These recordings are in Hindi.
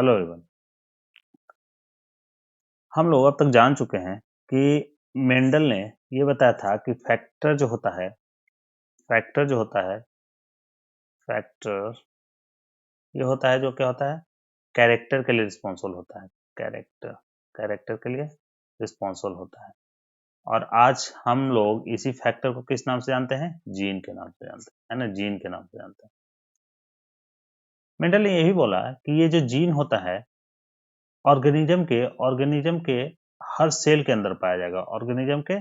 Hello everyone. हम लोग अब तक जान चुके हैं कि मेंडल ने ये बताया था कि फैक्टर ये होता है जो क्या होता है, कैरेक्टर के लिए रिस्पॉन्सिबल होता है। कैरेक्टर कैरेक्टर के लिए रिस्पॉन्सिबल होता है। और आज हम लोग इसी फैक्टर को किस नाम से जानते हैं? जीन के नाम से जानते हैं, है ना, जीन के नाम से जानते हैं। मेंडल ने यही बोला कि ये जो जीन होता है ऑर्गेनिज्म के हर सेल के अंदर पाया जाएगा। ऑर्गेनिज्म के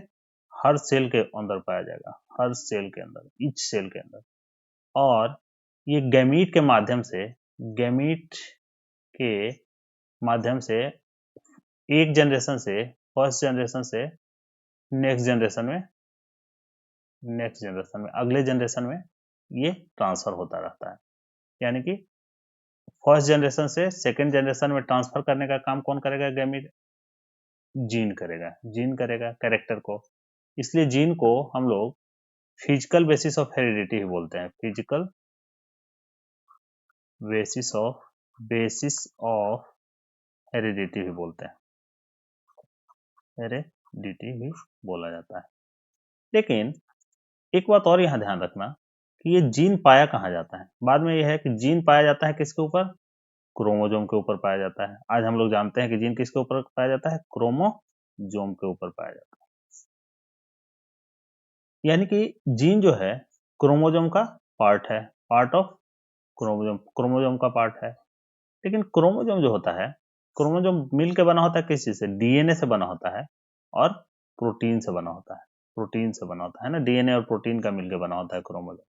हर सेल के अंदर पाया जाएगा, हर सेल के अंदर, ईच सेल के अंदर। और ये गैमीट के माध्यम से एक जनरेशन से, फर्स्ट जनरेशन से नेक्स्ट जनरेशन में अगले जनरेशन में ये ट्रांसफर होता रहता है। यानी कि फर्स्ट जनरेशन से सेकेंड जनरेशन में ट्रांसफर करने का काम कौन करेगा? गैमीट, जीन करेगा कैरेक्टर को। इसलिए जीन को हम लोग फिजिकल बेसिस ऑफ हेरिडिटी ही बोलते हैं। फिजिकल बेसिस ऑफ हेरिडिटी भी बोलते हैं, हेरिडिटी भी बोला जाता है। लेकिन एक बात और यहाँ ध्यान रखना कि ये जीन पाया कहाँ जाता है। बाद में यह है कि जीन पाया जाता है किसके ऊपर? क्रोमोजोम के ऊपर पाया जाता है। आज हम लोग जानते हैं कि जीन किसके ऊपर पाया जाता है? क्रोमोजोम के ऊपर पाया जाता है। यानी कि जीन जो है क्रोमोजोम का पार्ट है, पार्ट ऑफ क्रोमोजोम का पार्ट है। लेकिन क्रोमोजोम जो होता है, क्रोमोजोम मिल के बना होता है किस चीज से? डीएनए से बना होता है और प्रोटीन से बना होता है। ना, डीएनए और प्रोटीन का मिलकर बना होता है क्रोमोजोम।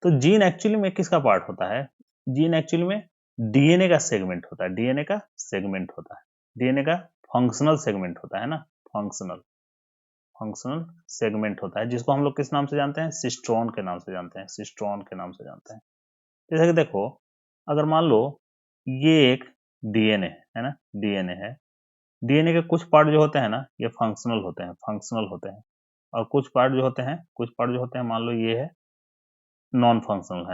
तो जीन एक्चुअली में किसका पार्ट होता है? जीन एक्चुअली में डीएनए का सेगमेंट होता है। डीएनए का फंक्शनल सेगमेंट होता है ना, फंक्शनल सेगमेंट होता है, जिसको हम लोग किस नाम से जानते हैं? सिस्ट्रॉन के नाम से जानते हैं। जैसे कि देखो, अगर मान लो ये एक डीएनए है ना, डीएनए के कुछ पार्ट जो होते हैं ना, ये फंक्शनल होते हैं। और कुछ पार्ट जो होते हैं, मान लो ये है नॉन फंक्शनल।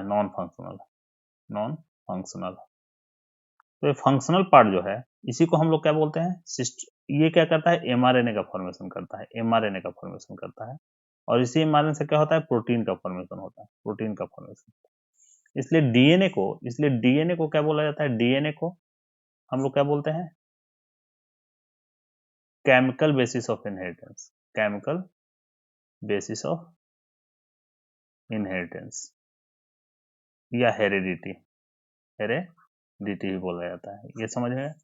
तो ये फंक्शनल पार्ट जो है, इसी को हम लोग क्या बोलते हैं? ये क्या करता है? एमआरएनए का फॉर्मेशन करता है। और इसी एमआरएनए से क्या होता है? प्रोटीन का फॉर्मेशन। इसलिए डीएनए को क्या बोला जाता है? डीएनए को हम लोग क्या बोलते हैं? केमिकल बेसिस ऑफ इनहेरिटेंस या हेरिडिटी भी बोला जाता है। ये समझ में?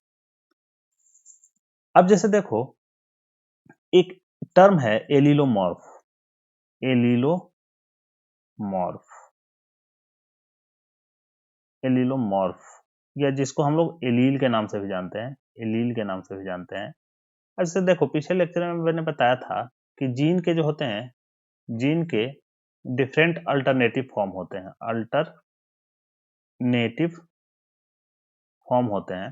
अब जैसे देखो, एक टर्म है एलीलोमॉर्फ, या जिसको हम लोग एलील के नाम से भी जानते हैं। अब जैसे देखो, पिछले लेक्चर में मैंने बताया था कि जीन के जो होते हैं, जीन के डिफरेंट अल्टरनेटिव फॉर्म होते हैं।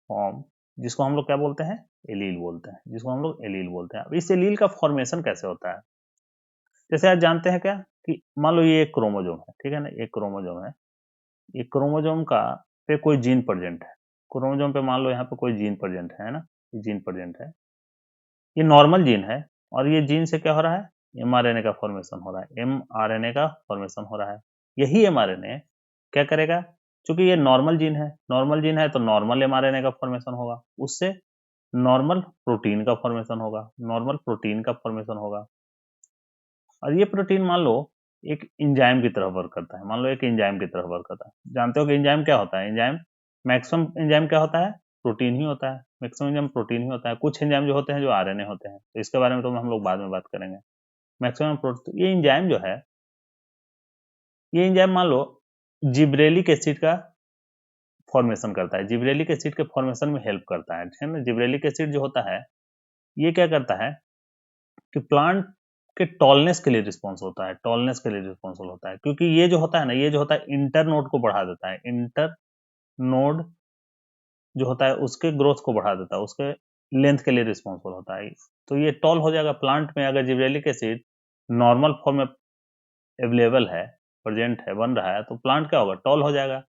फॉर्म जिसको हम लोग क्या बोलते हैं? एलील बोलते हैं। अब इस एलील का फॉर्मेशन कैसे होता है? जैसे आज जानते हैं क्या कि मान लो ये एक क्रोमोजोम है, ठीक है ना, एक क्रोमोजोम है। ये क्रोमोजोम का पे कोई जीन प्रेजेंट है। क्रोमोजोम पे मान लो यहाँ पे कोई जीन प्रेजेंट है ना, ये जीन प्रेजेंट है। ये नॉर्मल जीन है और ये जीन से क्या हो रहा है? एमआरएनए का फॉर्मेशन हो रहा है। यही एमआरएनए क्या करेगा? क्योंकि ये नॉर्मल जीन है तो नॉर्मल एमआरएनए का फॉर्मेशन होगा, उससे नॉर्मल प्रोटीन का फॉर्मेशन होगा। और ये प्रोटीन मान लो एक एंजाइम की तरह वर्क करता है। जानते हो कि एंजाइम क्या होता है? मैक्सिमम एंजाइम क्या होता है? प्रोटीन ही होता है। कुछ एंजाइम जो होते हैं जो आरएनए होते हैं, तो इसके बारे में तो हम लोग बाद में बात करेंगे। मैक्सिमम प्रोटीन, ये एंजाइम जो है, ये एंजाइम मान लो जिब्रेलिक एसिड का फॉर्मेशन करता है। जिब्रेलिक एसिड के फॉर्मेशन में हेल्प करता है ना। जिब्रेलिक एसिड जो होता है, ये क्या करता है कि प्लांट के टॉलनेस के लिए रिस्पॉन्सिबल होता है। क्योंकि ये जो होता है ना, इंटर नोड को बढ़ा देता है। इंटर नोड जो होता है उसके ग्रोथ को बढ़ा देता है, उसके लेंथ के लिए रिस्पॉन्सिबल होता है। तो ये टॉल हो जाएगा प्लांट में। अगर जिब्रेलिक एसिड नॉर्मल फॉर्म में अवेलेबल है, प्रेजेंट है, बन रहा है, तो प्लांट क्या होगा? टॉल हो जाएगा।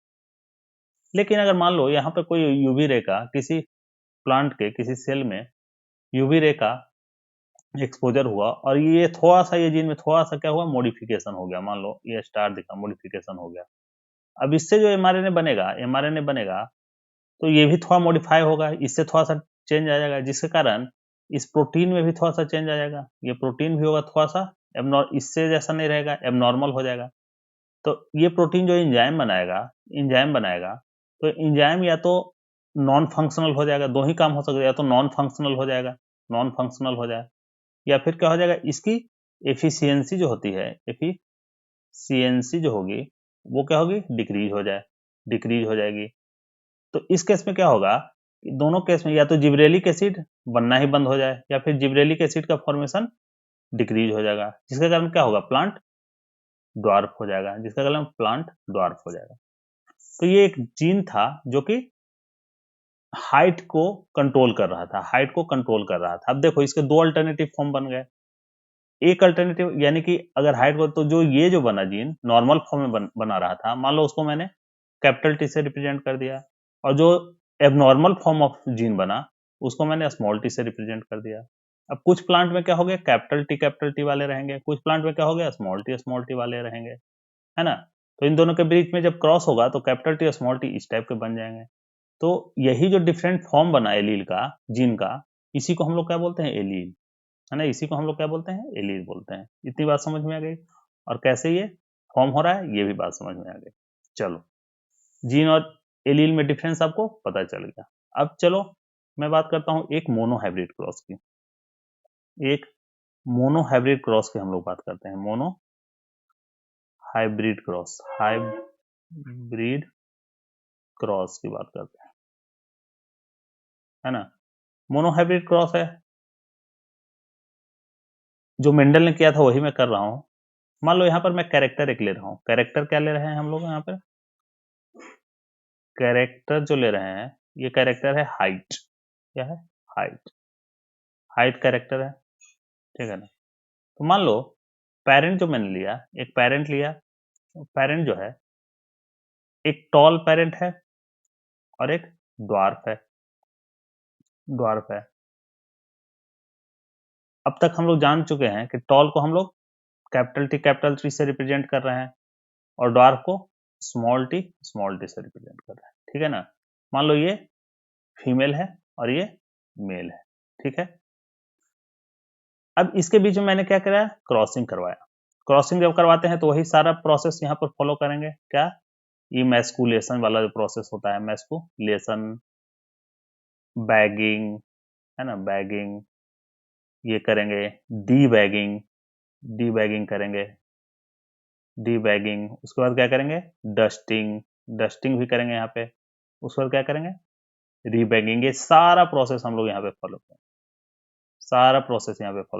लेकिन अगर मान लो यहाँ पे कोई यूवी रे का किसी प्लांट के किसी सेल में यूवी रे का एक्सपोजर हुआ और ये थोड़ा सा ये जीन में थोड़ा सा क्या हुआ, मॉडिफिकेशन हो गया, मान लो ये स्टार दिखा, मॉडिफिकेशन हो गया। अब इससे जो एमआरएनए बनेगा, तो ये भी थोड़ा मॉडिफाई होगा, इससे थोड़ा सा चेंज आ जाएगा, जिसके कारण इस प्रोटीन में भी थोड़ा सा चेंज आ जाएगा, ये प्रोटीन भी होगा थोड़ा सा इससे जैसा नहीं रहेगा, एबनॉर्मल हो जाएगा। तो ये प्रोटीन जो इंजाइम बनाएगा, तो इंजाइम या तो नॉन फंक्शनल हो जाएगा, दो ही काम हो सकता है, या तो नॉन फंक्शनल हो जाएगा, नॉन फंक्शनल हो जाए, या फिर क्या हो जाएगा, इसकी एफिशिएंसी जो होती है, एफिशिएंसी जो होगी वो क्या होगी, डिक्रीज हो जाएगी। तो इस केस में क्या होगा, दोनों केस में या तो जिब्रेलिक एसिड बनना ही बंद हो जाए, या फिर जिब्रेलिक एसिड का फॉर्मेशन डिक्रीज हो जाएगा, जिसके कारण क्या होगा, प्लांट ड्वार्फ हो जाएगा, जिसका कारण प्लांट ड्वार्फ हो जाएगा। तो ये एक जीन था जो कि हाइट को कंट्रोल कर रहा था। अब देखो इसके दो अल्टरनेटिव फॉर्म बन गए। एक अल्टरनेटिव यानी कि अगर हाइट को, तो जो ये जो बना जीन नॉर्मल फॉर्म में बना रहा था, मान लो उसको मैंने कैपिटल टी से रिप्रेजेंट कर दिया, और जो एबनॉर्मल फॉर्म ऑफ जीन बना उसको मैंने स्मॉल टी से रिप्रेजेंट कर दिया। अब कुछ प्लांट में क्या हो गया, कैपिटल टी वाले रहेंगे, कुछ प्लांट में क्या हो गया, स्मॉल टी वाले रहेंगे, है ना। तो इन दोनों के बीच में जब क्रॉस होगा तो कैपिटल टी और स्मॉल टी इस टाइप के बन जाएंगे। तो यही जो डिफरेंट फॉर्म बना एलील का, जीन का, इसी को हम लोग क्या बोलते हैं, एलील, है ना, इसी को हम लोग क्या बोलते हैं, एलील बोलते हैं। इतनी बात समझ में आ गई, और कैसे ये फॉर्म हो रहा है ये भी बात समझ में आ गई। चलो, जीन और एलील में डिफरेंस आपको पता चल गया। अब चलो मैं बात करता हूं एक मोनोहाइब्रिड क्रॉस की। एक मोनोहाइब्रिड क्रॉस की हम लोग बात करते हैं, हाइब्रिड क्रॉस की बात करते हैं, है ना। मोनोहाइब्रिड क्रॉस है जो मेंडल ने किया था, वही मैं कर रहा हूं। मान लो यहाँ पर मैं कैरेक्टर एक ले रहा हूं, कैरेक्टर क्या ले रहे हैं हम लोग यहाँ पर, कैरेक्टर जो ले रहे हैं, ये कैरेक्टर है हाइट। क्या है, हाइट, हाइट कैरेक्टर है, ठीक है ना। तो मान लो पेरेंट जो मैंने लिया, एक पेरेंट लिया, पेरेंट जो है एक टॉल पेरेंट है और एक ड्वार्फ है। अब तक हम लोग जान चुके हैं कि टॉल को हम लोग कैपिटल टी से रिप्रेजेंट कर रहे हैं, और ड्वार्फ को स्मॉल टी से रिप्रेजेंट कर रहे हैं, ठीक है ना। मान लो ये फीमेल है और ये मेल है, ठीक है। अब इसके बीच में मैंने क्या कराया, क्रॉसिंग करवाया। क्रॉसिंग जब करवाते हैं तो वही सारा प्रोसेस यहाँ पर फॉलो करेंगे, क्या, ये मैस्कुलेशन वाला जो प्रोसेस होता है, मैस्कुलेशन, बैगिंग, है ना, बैगिंग, ये करेंगे, डी बैगिंग, करेंगे, डी बैगिंग, उसके बाद क्या करेंगे, डस्टिंग, भी करेंगे यहाँ पे, उसके बाद क्या करेंगे, रीबैगिंग। ये सारा प्रोसेस हम लोग यहाँ पे फॉलो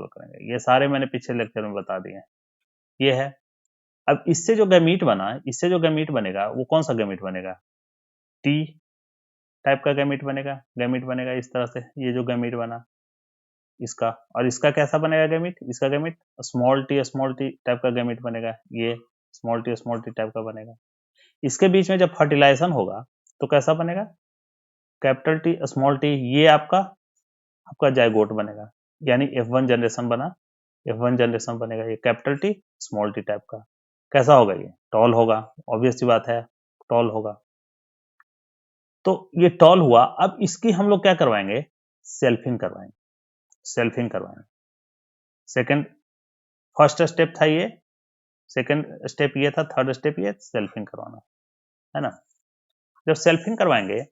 करेंगे, ये सारे मैंने पिछले लेक्चर में बता दिए हैं, ये है। अब इससे जो गैमीट बनेगा वो कौन सा गैमीट बनेगा, टी टाइप का गैमीट बनेगा इस तरह से, ये जो गैमीट बना इसका, और इसका कैसा बनेगा गैमीट, इसका गैमीट स्मॉल टी टाइप का गैमीट बनेगा, ये स्मॉल टी टाइप का बनेगा। इसके बीच में जब फर्टिलाइजेशन होगा तो कैसा बनेगा, कैपिटल टी स्मॉल टी, ये आपका जाइगोट बनेगा, यानी F1 जनरेशन बनेगा, ये capital T small T type का। कैसा होगा, ये टॉल होगा, ऑब्वियस सी बात है, टॉल होगा। तो ये टॉल हुआ। अब इसकी हम लोग क्या करवाएंगे, सेल्फिंग करवाएंगे, सेकंड, फर्स्ट स्टेप था ये, सेकंड स्टेप ये था, थर्ड स्टेप ये सेल्फिंग करवाना, है ना। जब सेल्फिंग करवाएंगे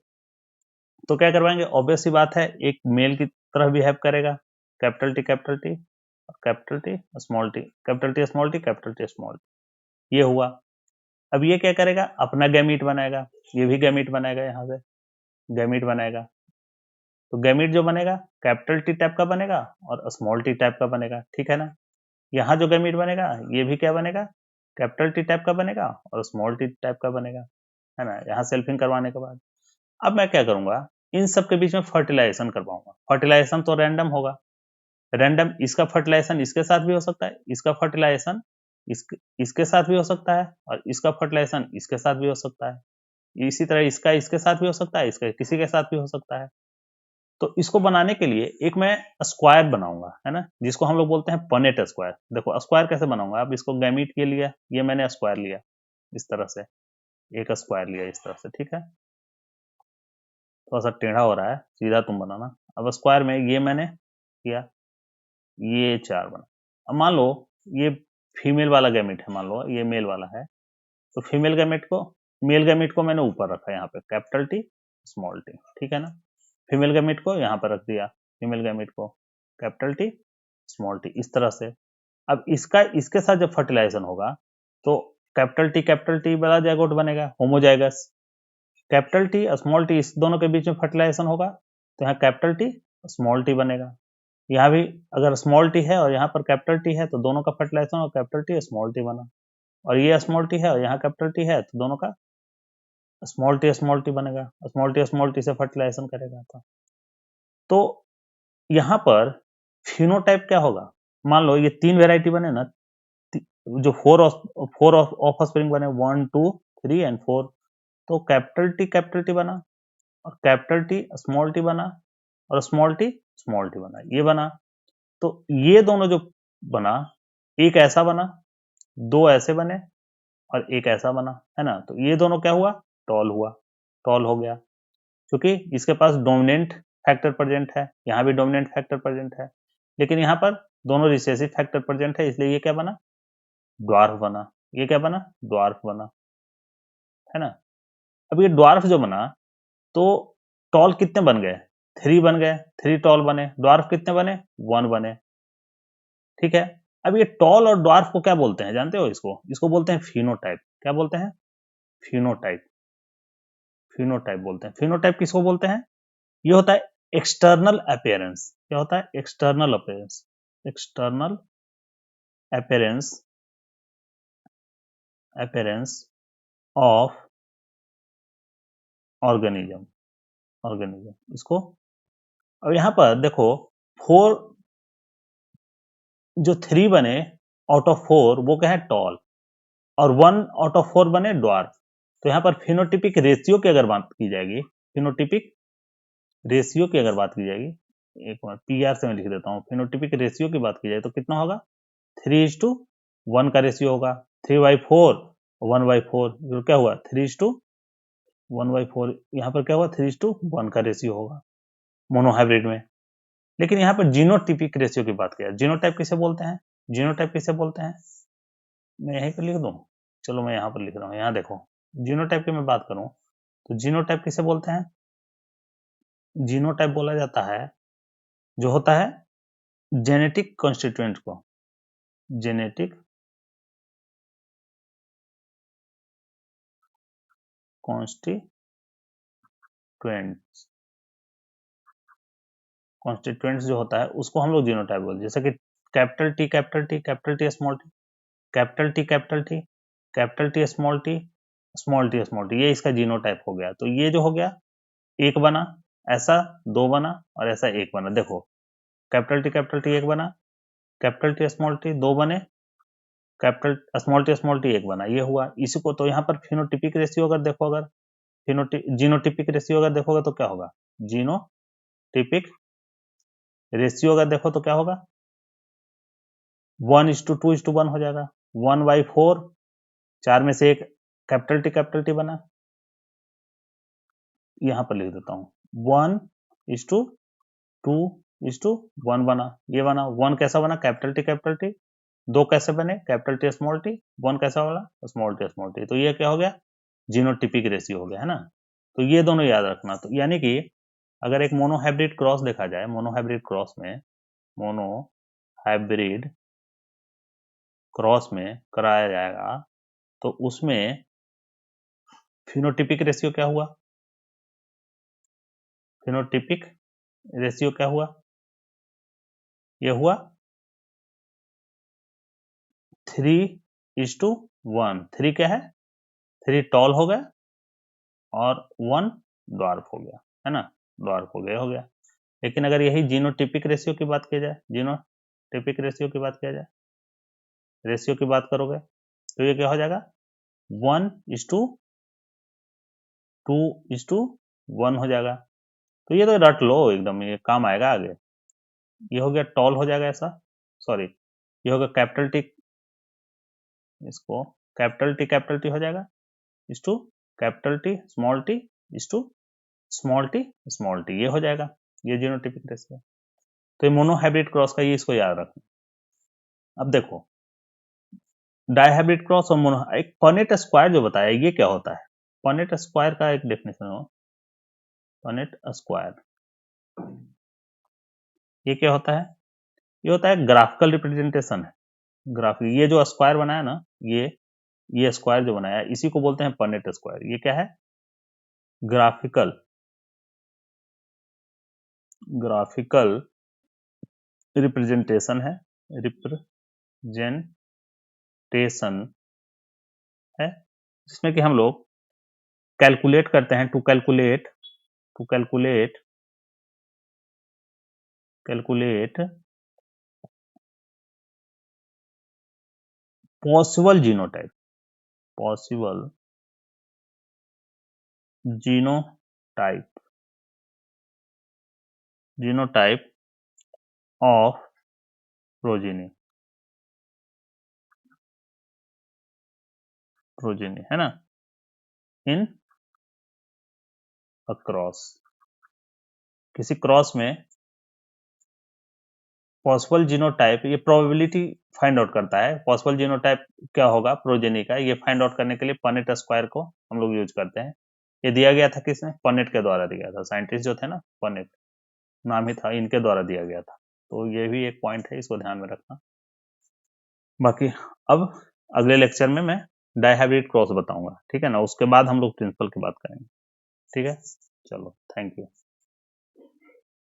तो क्या करवाएंगे, ऑब्वियस सी बात है, एक मेल की तरह बिहेव करेगा, capital T capital T small T, ये हुआ। अब ये क्या करेगा, अपना गैमीट बनाएगा, ये भी गैमीट बनाएगा, यहाँ से गैमीट बनाएगा। तो गैमीट जो बनेगा कैपिटल टी टाइप का बनेगा और स्मॉल टी टाइप का बनेगा, ठीक है ना। यहाँ जो गैमीट बनेगा ये भी क्या बनेगा, कैपिटल टी टाइप का बनेगा और स्मॉल टी टाइप का बनेगा, है ना। यहाँ सेल्फिंग करवाने के बाद अब मैं क्या करूंगा, इन सब के बीच में फर्टिलाइजेशन करवाऊंगा। फर्टिलाइजेशन तो रैंडम होगा, इसका फर्टिलाइजेशन इसके साथ भी हो सकता है, इसका फर्टिलाइजेशन इसके साथ भी हो सकता है, और इसका फर्टिलाइजेशन इसके साथ भी हो सकता है। इसी तरह इसका इसके साथ भी हो सकता है, इसका किसी के साथ भी हो सकता है। तो इसको बनाने के लिए एक मैं स्क्वायर बनाऊंगा, है ना, जिसको हम लोग बोलते हैं पनेट स्क्वायर। देखो स्क्वायर कैसे बनाऊंगा, अब इसको गैमीट के लिए ये मैंने स्क्वायर लिया इस तरह से, एक स्क्वायर लिया इस तरह से, ठीक है, थोड़ा सा टेढ़ा हो रहा है, सीधा तुम बनाना। अब स्क्वायर में ये मैंने किया, ये 4 बना। अब मान लो ये फीमेल वाला गैमेट है, मान लो ये मेल वाला है, तो फीमेल गैमेट को, मेल गैमेट को मैंने ऊपर रखा यहाँ पे, कैपिटल टी स्मॉल टी, ठीक है ना। फीमेल गैमेट को यहाँ पर रख दिया, फीमेल गैमेट को कैपिटल टी स्मॉल टी, इस तरह से। अब इसका इसके साथ जब फर्टिलाइजेशन होगा तो कैपिटल टी वाला जाइगोट बनेगा, homozygous. Capital T small T, इस दोनों के बीच में फर्टिलाइजेशन होगा तो यहाँ कैपिटल टी स्मॉल टी बनेगा। यहाँ भी अगर स्मॉल टी है और यहाँ पर कैपिटल टी है तो दोनों का फर्टिलाइजेशन और कैपिटल टी स्मॉल टी बना, और ये स्मॉल टी है और यहाँ कैपिटल टी है तो दोनों का स्मॉल टी बनेगा, स्मॉल टी से फर्टिलाइजेशन करेगा। तो यहाँ पर फिनोटाइप क्या होगा, मान लो ये 3 वेराइटी बने ना, जो फोर ऑफ स्प्रिंग बने, 1 2 3 एंड 4, तो कैपिटल टी बना और कैपिटल टी स्मॉल टी बना और स्मॉल टी बना, ये बना। तो ये दोनों जो बना, एक ऐसा बना, 2 ऐसे बने और एक ऐसा बना, है ना। तो ये दोनों क्या हुआ, टॉल हुआ, टॉल हो गया, क्योंकि इसके पास डोमिनेंट फैक्टर प्रेजेंट है, यहाँ भी डोमिनेंट फैक्टर प्रेजेंट है, लेकिन यहाँ पर दोनों रिसेसिव फैक्टर प्रेजेंट है, इसलिए ये क्या बना, ड्वार्फ बना। ये क्या बना, ड्वार्फ बना, है ना। अब ये ड्वार्फ जो बना तो टॉल कितने बन गए, 3 बन गए, 3 टॉल बने। ड्वार्फ कितने बने, 1 बने, ठीक है। अब ये टॉल और ड्वार्फ को क्या बोलते हैं जानते हो, इसको बोलते हैं फिनोटाइप। क्या बोलते हैं, फिनोटाइप, फिनोटाइप बोलते हैं। फिनोटाइप किसको बोलते हैं, ये होता है एक्सटर्नल अपीयरेंस। क्या होता है, external appearance, external appearance, appearance of organism, organism इसको। अब यहां पर देखो, 4 जो 3 बने आउट ऑफ 4 वो क्या है, टॉल, और 1 आउट ऑफ 4 बने ड्वार्फ। तो यहाँ पर फिनोटिपिक रेशियो की अगर बात की जाएगी, फिनोटिपिक रेशियो की अगर बात की जाएगी, एक मिनट पीआर से मैं लिख देता हूँ, फिनोटिपिक रेशियो की बात की जाए तो कितना होगा, 3:1 का रेशियो होगा। 3/4 1/4, जो क्या हुआ 3:1/4, यहाँ पर क्या हुआ 3:1 का रेशियो होगा मोनोहाइब्रिड में। लेकिन यहाँ पर जीनोटिपिक रेशियो की बात किया, जीनोटाइप किसे बोलते हैं, जीनोटाइप किसे बोलते हैं, मैं यहीं पर लिख दूं, चलो मैं यहाँ पर लिख रहा हूँ, यहाँ देखो जीनोटाइप की मैं बात करूं तो जीनोटाइप किसे बोलते हैं, जीनोटाइप बोला जाता है जो होता है जेनेटिक कॉन्स्टिट्यूएंट को, जेनेटिक कॉन्स्टिट्यूएंट्स, कॉन्स्टिट्यूएंट्स जो होता है उसको हम लोग जीनोटाइप बोलते हैं। जैसे कि capital T capital T capital T small T, capital T capital T capital T small T small T small T, ये इसका जीनोटाइप हो गया। तो ये जो हो गया, एक बना, ऐसा 2 बना और ऐसा 1 बना। देखो कैपिटल टी 1 बना, कैपिटल टी स्मॉल टी 2 बने, कैपिटल स्मॉल टी 1 बना, ये हुआ। इसी को तो यहाँ पर फिनोटिपिक रेशियो अगर देखो, अगर जीनोटिपिक रेशियो अगर देखोगे तो क्या होगा, जीनोटिपिक रेशियो अगर देखो तो क्या होगा, 1:2:1 हो जाएगा। 1/4, 4 में से 1 कैपिटल टी बना, यहां पर लिख देता हूं 1:2:1 बना, ये बना। 1 कैसा बना, कैपिटल टी। 2 कैसे बने, कैपिटल टी स्मॉल टी। 1 कैसा वाला, स्मॉल टी। तो ये क्या हो गया, जीनोटिपिक रेशियो हो गया, है ना। तो ये दोनों याद रखना। तो यानी कि अगर एक मोनोहाइब्रिड क्रॉस देखा जाए, मोनोहाइब्रिड क्रॉस में, मोनोहाइब्रिड क्रॉस में कराया जाएगा तो उसमें फिनोटिपिक रेशियो क्या हुआ, फिनोटिपिक रेशियो क्या हुआ, ये हुआ 3:1। 3 क्या है, 3 टॉल हो गया और 1 ड्वार्फ हो गया, है ना, ड्वार्फ हो गया। लेकिन अगर यही जीनोटिपिक रेशियो की बात की जाए, जीनोटिपिक रेशियो की बात किया जाए, रेशियो की बात करोगे तो ये क्या हो जाएगा, 1:, 2:1 हो जाएगा। तो ये तो रट लो एकदम, ये काम आएगा आगे। ये हो गया टॉल हो जाएगा ऐसा, सॉरी ये होगा कैपिटल टी, इसको कैपिटल टी हो जाएगा इस टू कैपिटल टी इस टू स्मॉल टी, ये हो जाएगा। ये जीनोटिपिक रेशियो। तो ये मोनोहाइब्रिड क्रॉस का, ये इसको याद रखना। अब देखो डायहाइब्रिड क्रॉस और मोनो, एक पनेट स्क्वायर जो बताया ये क्या होता है? पनेट स्क्वायर का एक डेफिनेशन हो, पनेट स्क्वायर ये क्या होता है? ये होता है ग्राफिकल रिप्रेजेंटेशन है। ग्राफिक, ये जो स्क्वायर बनाया ना, ये स्क्वायर जो बनाया इसी को बोलते हैं पनेट स्क्वायर। ये क्या है? ग्राफिकल रिप्रेजेंटेशन है, रिप्रेजेंटेशन है, जिसमें कि हम लोग कैलकुलेट करते हैं, to calculate possible genotype of progeny है ना, इन अक्रॉस, किसी क्रॉस में पॉसिबल जीनोटाइप, ये प्रोबेबिलिटी फाइंड आउट करता है पॉसिबल जीनोटाइप क्या होगा प्रोजेनी का। ये फाइंड आउट करने के लिए पनेट स्क्वायर को हम लोग यूज करते हैं। ये दिया गया था किसने? पनेट के द्वारा दिया था, साइंटिस्ट जो थे ना, पनेट नाम ही था, इनके द्वारा दिया गया था। तो ये भी एक पॉइंट है, इसको ध्यान में रखना। बाकी अब अगले लेक्चर में मैं डायहाइब्रिड क्रॉस बताऊंगा, ठीक है ना, उसके बाद हम लोग प्रिंसिपल की बात करेंगे। ठीक है, चलो थैंक यू।